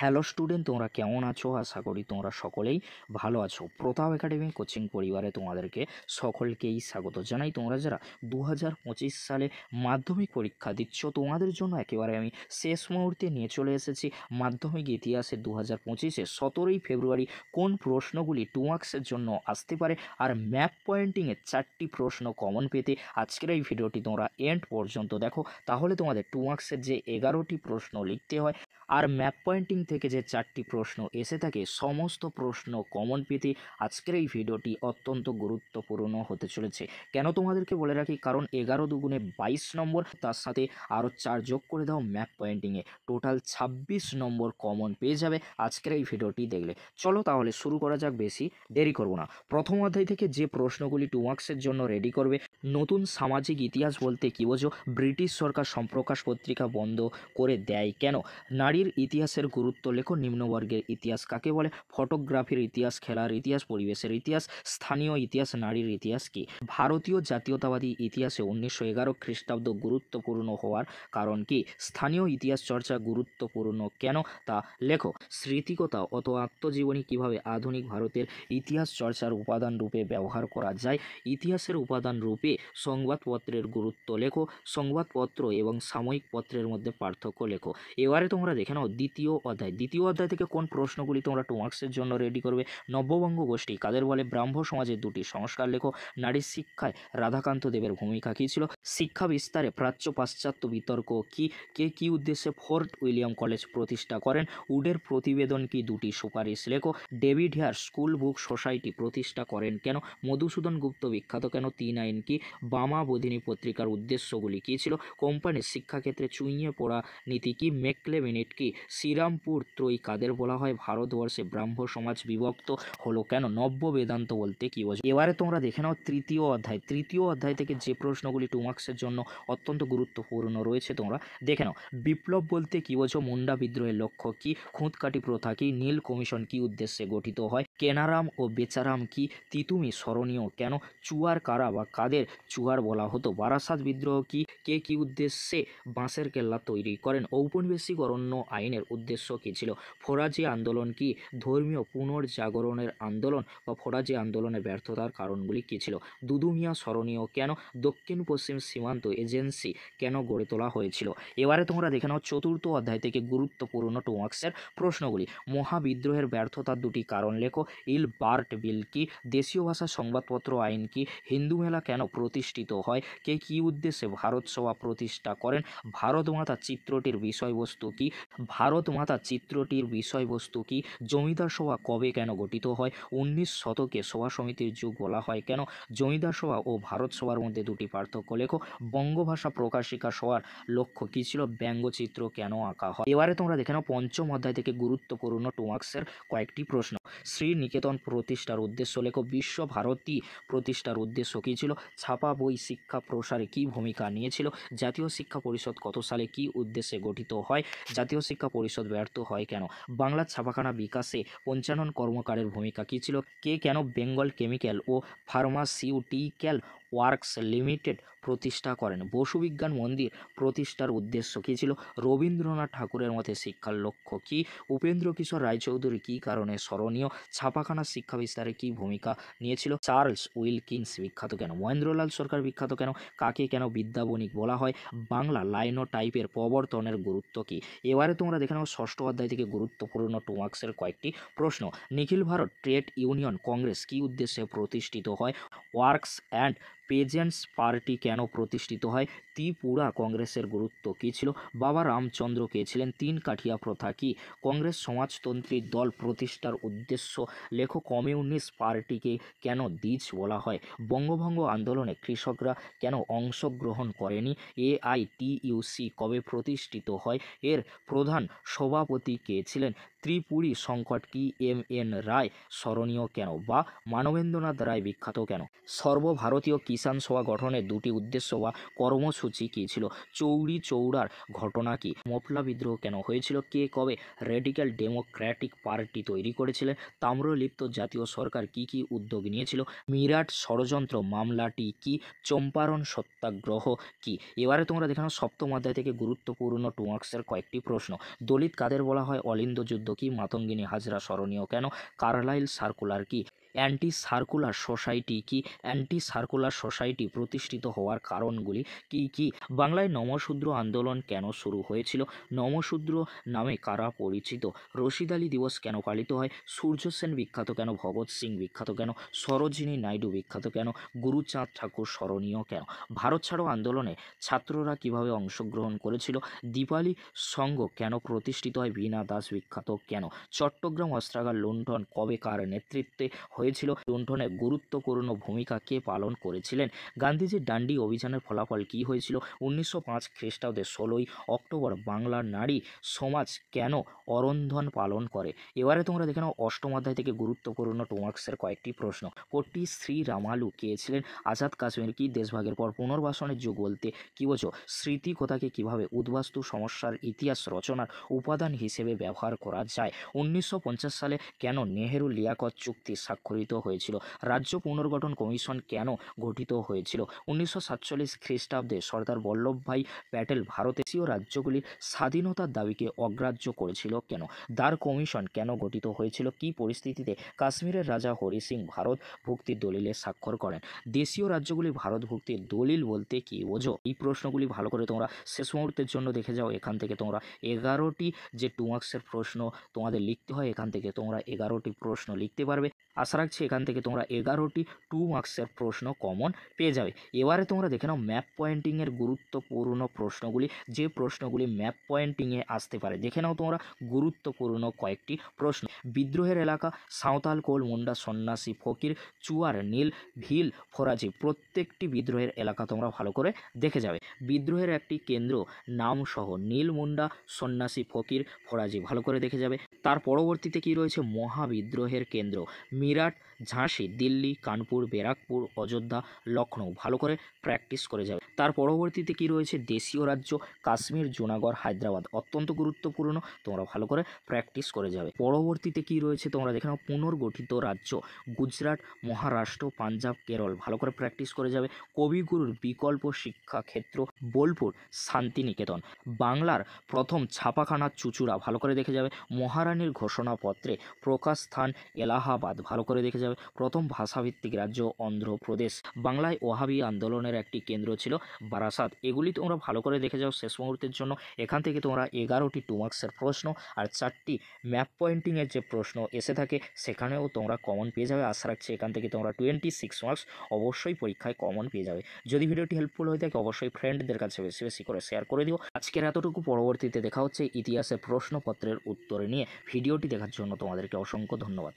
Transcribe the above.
Hello student, তোমরা কেমন আছো? আশা করি তোমরা সকলেই ভালো আছো। প্রতাপ একাডেমি কোচিং পরিবারে তোমাদেরকে সকলকেই স্বাগত জানাই। তোমরা যারা 2025 সালে মাধ্যমিক পরীক্ষা দিচ্ছ, তোমাদের জন্য একেবারে আমি শেষ মুহূর্তে নিয়ে চলে এসেছি মাধ্যমিক ইতিহাসে 2025-এ 17ই ফেব্রুয়ারি কোন প্রশ্নগুলি 2 মার্কসের জন্য আসতে পারে, আর ম্যাপ পয়েন্টিংয়ের 4টি প্রশ্ন কমন পেতে আজকের এই ভিডিওটি তোমরা এন্ড পর্যন্ত দেখো। তাহলে তোমাদের 2 মার্কসের যে 11টি প্রশ্ন লিখতে হয় আর ম্যাপ পয়েন্টিং থেকে যে 4টি প্রশ্ন এসে থাকে, সমস্ত প্রশ্ন কমন পেতে আজকের এই ভিডিওটি অত্যন্ত গুরুত্বপূর্ণ হতে চলেছে। কেন তোমাদেরকে বলে রাখি, কারণ 11 দুগুণে 22 নম্বর, তার সাথে আরও 4 যোগ করে দাও ম্যাপ পয়েন্টিংয়ে, টোটাল 26 নম্বর কমন পেয়ে যাবে আজকের এই ভিডিওটি দেখলে। চলো তাহলে শুরু করা যাক, বেশি দেরি করব না। প্রথম অধ্যায় থেকে যে প্রশ্নগুলি 2 মার্কসের জন্য রেডি করবে: নতুন সামাজিক ইতিহাস বলতে কী বোঝো? ব্রিটিশ সরকার সম্প্রকাশ পত্রিকা বন্ধ করে দেয় কেন? নারীর ইতিহাসের গুরুত্ব লেখো। নিম্নবর্গের ইতিহাস কাকে বলে? ফটোগ্রাফির ইতিহাস, খেলার ইতিহাস, পরিবেশের ইতিহাস, স্থানীয় ইতিহাস, নারীর ইতিহাস কি? ভারতীয় জাতীয়তাবাদী ইতিহাসে 1911 খ্রিস্টাব্দ গুরুত্বপূর্ণ হওয়ার কারণ কি? স্থানীয় ইতিহাস চর্চা গুরুত্বপূর্ণ কেন তা লেখো। স্মৃতিকথা অত আত্মজীবনী কিভাবে আধুনিক ভারতের ইতিহাস চর্চার উপাদান রূপে ব্যবহার করা যায়? ইতিহাসের উপাদান রূপে সংবাদপত্রের গুরুত্ব লেখো। সংবাদপত্র এবং সাময়িক পত্রের মধ্যে পার্থক্য লেখো। এবারে তোমরা দেখে নাও দ্বিতীয় অধ্যায় থেকে কোন প্রশ্নগুলি তোমরা 2 মার্কসের জন্য রেডি করবে। নব্যবঙ্গ গোষ্ঠী কাদের বলে? ব্রাহ্ম সমাজের 2টি সংস্কার লেখো। নারীর শিক্ষায় রাধাকান্ত দেবের ভূমিকা কী ছিল? শিক্ষা বিস্তারে প্রাচ্য পাশ্চাত্য বিতর্ক কি? কে কী উদ্দেশ্যে ফোর্ট উইলিয়াম কলেজ প্রতিষ্ঠা করেন? উডের প্রতিবেদন কি? 2টি সুপারিশ লেখো। David Hare school book society প্রতিষ্ঠা করেন কেন? মধুসূদন গুপ্ত বিখ্যাত কেন? 3 আইন কি? বামা বোধিনী পত্রিকার উদ্দেশ্যগুলি কী ছিল? কোম্পানির শিক্ষাক্ষেত্রে চুইয়ে পড়া নীতি কি? মেকলে মিনিট কি? শ্রীরামপুর ত্রয়ী কাদের বলা হয়? ভারতবর্ষে ব্রাহ্ম সমাজ বিভক্ত হলো কেন? নব্য বেদান্ত বলতে কী বোঝো? এবারে তোমরা দেখে নাও তৃতীয় অধ্যায় থেকে যে প্রশ্নগুলি 2 মার্কসের জন্য অত্যন্ত গুরুত্বপূর্ণ রয়েছে, তোমরা দেখে নাও। বিপ্লব বলতে কী বোঝো? মুন্ডা বিদ্রোহের লক্ষ্য কি? খুঁতকাটি প্রথা কি? নীল কমিশন কি উদ্দেশ্যে গঠিত হয়? কেনারাম ও বেচারাম কি? তিতুমি স্মরণীয় কেন? চুয়ার কারা বা কাদের চুয়ার বলা হতো? বারাসাত বিদ্রোহ কি? কে কি উদ্দেশ্যে বাঁশের কেল্লা তৈরি করেন? ঔপনিবেশিক অরণ্য আইনের উদ্দেশ্য কী ছিল? ফরাজি আন্দোলন কি? ধর্মীয় পুনর্জাগরণের আন্দোলন বা ফরাজি আন্দোলনের ব্যর্থতার কারণগুলি কী ছিল? দুদুমিয়া স্মরণীয় কেন? দক্ষিণ পশ্চিম সীমান্ত এজেন্সি কেন গড়ে তোলা হয়েছিল? এবারে তোমরা দেখে নাও চতুর্থ অধ্যায় থেকে গুরুত্বপূর্ণ 2 মার্কসের প্রশ্নগুলি। মহাবিদ্রোহের ব্যর্থতার 2টি কারণ লেখো। ইলবার্ট বিল কি? দেশীয় ভাষার সংবাদপত্র আইন কি? হিন্দু মেলা কেন প্রতিষ্ঠিত হয়? কে কী উদ্দেশ্যে ভারত সভা প্রতিষ্ঠা করেন? ভারতমাতা চিত্রটির বিষয়বস্তু কি? জমিদার সভা কবে কেন গঠিত হয়? 19 শতকে সভা সমিতির যুগ বলা হয় কেন? জমিদার সভা ও ভারত সভার মধ্যে 2টি পার্থক্য লেখো। বঙ্গভাষা প্রকাশিকা সভার লক্ষ্য কী ছিল? ব্যঙ্গচিত্র কেন আঁকা হয়? এবারে তোমরা দেখে নাও পঞ্চম অধ্যায় থেকে গুরুত্বপূর্ণ 2 মার্কসের কয়েকটি প্রশ্ন। শ্রীনিকেতন প্রতিষ্ঠার উদ্দেশ্য লেখো। বিশ্বভারতী প্রতিষ্ঠার উদ্দেশ্য কী ছিল? ছাপা বই শিক্ষা প্রসারে কী ভূমিকা নিয়েছিল? জাতীয় শিক্ষা পরিষদ কত সালে কী উদ্দেশ্যে গঠিত হয়? জাতীয় শিক্ষা পরিষদ ব্যর্থ হয় কেন? বাংলার ছাপাখানা বিকাশে পঞ্চানন কর্মকারের ভূমিকা কী ছিল? কে কেন বেঙ্গল কেমিক্যাল ও ফার্মাসিউটিক্যাল ওয়ার্কস লিমিটেড প্রতিষ্ঠা করেন? বসুবিজ্ঞান মন্দির প্রতিষ্ঠার উদ্দেশ্য কী ছিল? রবীন্দ্রনাথ ঠাকুরের মতে শিক্ষার লক্ষ্য কী? উপেন্দ্র কিশোর রায়চৌধুরী কী কারণে স্মরণীয়? ছাপাখানার শিক্ষা বিস্তারে কী ভূমিকা নিয়েছিল? চার্লস উইলকিন্স বিখ্যাত কেন? মহেন্দ্রলাল সরকার বিখ্যাত কেন? কাকে কেন বিদ্যাবণিক বলা হয়? বাংলা লাইনোটাইপের প্রবর্তনের গুরুত্ব কী? এবারে তোমরা দেখে নাও ষষ্ঠ অধ্যায় থেকে গুরুত্বপূর্ণ 2 মার্কসের কয়েকটি প্রশ্ন। নিখিল ভারত ট্রেড ইউনিয়ন কংগ্রেস কী উদ্দেশ্যে প্রতিষ্ঠিত হয়? ওয়ার্কস অ্যান্ড পেজেন্টস পার্টি কেন প্রতিষ্ঠিত হয়? ত্রিপুরা কংগ্রেসের গুরুত্ব কী ছিল? বাবা রামচন্দ্র কে ছিলেন? 3 কাঠিয়া প্রথা কী? কংগ্রেস সমাজতন্ত্রী দল প্রতিষ্ঠার উদ্দেশ্য লেখো। কমিউনিস্ট পার্টিকে কেন দ্বিজ বলা হয়? বঙ্গভঙ্গ আন্দোলনে কৃষকরা কেন অংশগ্রহণ করেনি? AITUC কবে প্রতিষ্ঠিত হয়? এর প্রধান সভাপতি কে ছিলেন? ত্রিপুরী সংকট কি? MN রায় স্মরণীয় কেন বা মানবেন্দ্রনাথ রায় বিখ্যাত কেন? সর্বভারতীয় কিষাণ সভা গঠনের 2টি উদ্দেশ্য বা কর্মসূচি কর্মসূচি কী ছিল, চৌরি চৌরার ঘটনা কী, মপলা বিদ্রোহ কেন হয়েছিল, কে কবে রেডিক্যাল ডেমোক্র্যাটিক পার্টি তৈরি করেছিলেন, তাম্রলিপ্ত জাতীয় সরকার কি কি উদ্যোগ নিয়েছিল, মিরাট ষড়যন্ত্র মামলাটি কি, চম্পারণ সত্যাগ্রহ কি। এবারে তোমরা দেখে নাও সপ্তম অধ্যায় থেকে গুরুত্বপূর্ণ 2 মার্কসের কয়েকটি প্রশ্ন। দলিত কাদের বলা হয়, অলিন্দ যুদ্ধ কি, মাতঙ্গিনী হাজরা স্মরণীয় কেন, কার্লাইল সার্কুলার কি, অ্যান্টি সার্কুলার সোসাইটি কি, অ্যান্টি সার্কুলার সোসাইটি প্রতিষ্ঠিত হওয়ার কারণগুলি কি কি, বাংলায় নমশূদ্র আন্দোলন কেন শুরু হয়েছিল, নমশূদ্র নামে কারা পরিচিত, রশিদ আলী দিবস কেন পালিত হয়, সূর্য সেন বিখ্যাত কেন, ভগৎ সিং বিখ্যাত কেন, সরোজিনী নাইডু বিখ্যাত কেন, গুরুচাঁদ ঠাকুর স্মরণীয় কেন, ভারত ছাড়ো আন্দোলনে ছাত্ররা কিভাবে অংশগ্রহণ করেছিল, দীপালি সংঘ কেন প্রতিষ্ঠিত হয়, বীণা দাস বিখ্যাত কেন, চট্টগ্রাম অস্ত্রাগার লুণ্ঠন কবে কার নেতৃত্বে হয়েছিল, লুণ্ঠনে গুরুত্বপূর্ণ ভূমিকা কে পালন করেছিলেন, গান্ধীজির ডান্ডি অভিযানের ফলাফল কী হয়েছিল, 1905 খ্রিস্টাব্দে 16ই অক্টোবর বাংলার নারী সমাজ কেন অরন্ধন পালন করে। এবারে তোমরা দেখে নাও অষ্টম অধ্যায় থেকে গুরুত্বপূর্ণ 2 মার্কসের কয়েকটি প্রশ্ন। কোটি শ্রী রামালু কে ছিলেন, আজাদ কাশ্মীর কি, দেশভাগের পর পুনর্বাসনের যুগ বলতে কী বোঝো, স্মৃতি কথাকে কিভাবে উদ্বাস্তু সমস্যার ইতিহাস রচনার উপাদান হিসেবে ব্যবহার করা যায়, 1950 সালে কেন নেহেরু লিয়াকত চুক্তি স্বাক্ষরিত হয়েছিল, রাজ্য পুনর্গঠন কমিশন কেন গঠিত হয়েছিল, 1947 খ্রিস্টাব্দে সর্দার বল্লভভাই প্যাটেল ভারতীয় রাজ্যগুলির স্বাধীনতার দাবিকে অগ্রাহ্য করেছিল কেন, দার কমিশন কেন গঠিত হয়েছিল, কী পরিস্থিতিতে কাশ্মীরের রাজা হরি সিং ভারত ভুক্তির দলিলে স্বাক্ষর করেন, দেশীয় রাজ্যগুলি ভারত ভুক্তির দলিল বলতে কী বোঝো। এই প্রশ্নগুলি ভালো করে তোমরা শেষ মুহূর্তের জন্য দেখে যাও। এখান থেকে তোমরা 11টি যে 2 মার্কসের প্রশ্ন তোমাদের লিখতে হয়, এখান থেকে তোমরা 11টি প্রশ্ন লিখতে পারবে। আশা রাখছি এখান থেকে তোমরা 11টি 2 মার্কসের প্রশ্ন কমন পেয়ে যাবে। এবারে তোমরা দেখে নাও ম্যাপ পয়েন্টিংয়ের গুরুত্বপূর্ণ প্রশ্নগুলি, যে প্রশ্নগুলি ম্যাপ পয়েন্টিংয়ে আসতে পারে। দেখে নাও তোমরা গুরুত্বপূর্ণ কয়েকটি প্রশ্ন। বিদ্রোহের এলাকা, সাঁওতাল, কোল, মুন্ডা, সন্ন্যাসী, ফকির, চুয়ার, নীল, ভিল, ফরাজি, প্রত্যেকটি বিদ্রোহের এলাকা তোমরা ভালো করে দেখে যাবে। বিদ্রোহের একটি কেন্দ্র নাম সহ নীল, মুন্ডা, সন্ন্যাসী, ফকির, ফরাজি ভালো করে দেখে যাবে। তার পরবর্তীতে কি রয়েছে, মহাবিদ্রোহের কেন্দ্র মিরাট, ঝাঁসি, দিল্লি, কানপুর, ব্যারাকপুর, অযোধ্যা, লখনৌ ভালো করে প্র্যাকটিস করে যাবে। তার পরবর্তীতে কি রয়েছে, দেশীয় রাজ্য কাশ্মীর, জুনাগড়, হায়দ্রাবাদ অত্যন্ত গুরুত্বপূর্ণ, তোমরা ভালো করে প্র্যাকটিস করে যাবে। পরবর্তীতে কি রয়েছে তোমরা দেখে নাও পুনর্গঠিত রাজ্য গুজরাট, মহারাষ্ট্র, পাঞ্জাব, কেরল ভালো করে প্র্যাকটিস করে যাবে। কবিগুরুর বিকল্প শিক্ষা ক্ষেত্র বোলপুর, শান্তিনিকেতন। বাংলার প্রথম ছাপাখানা চুঁচুড়া ভালো করে দেখে যাবে। মহারানীর ঘোষণাপত্রে প্রকাশ স্থান এলাহাবাদ ভালো করে দেখে যাবে। প্রথম ভাষাভিত্তিক রাজ্য অন্ধ্রপ্রদেশ। বাংলায় ওহাবি আন্দোলনের একটি কেন্দ্র ছিল বারাসাত। এগুলি তোমরা ভালো করে দেখে যাও শেষ মুহূর্তের জন্য। এখান থেকে তোমরা 11টি 2 মার্কসের প্রশ্ন আর 4টি ম্যাপ পয়েন্টিংয়ের যে প্রশ্ন এসে থাকে সেখানেও তোমরা কমন পেয়ে যাবে। আশা রাখছি এখান থেকে তোমরা 26 মার্কস অবশ্যই পরীক্ষায় কমন পেয়ে যাবে। যদি ভিডিওটি হেল্পফুল হয়ে থাকে অবশ্যই ফ্রেন্ডদের কাছে বেশি বেশি করে শেয়ার করে দিও। আজকের এতটুকু, পরবর্তীতে দেখা হচ্ছে ইতিহাসের প্রশ্নপত্রের উত্তরে নিয়ে। ভিডিওটি দেখার জন্য তোমাদেরকে অসংখ্য ধন্যবাদ।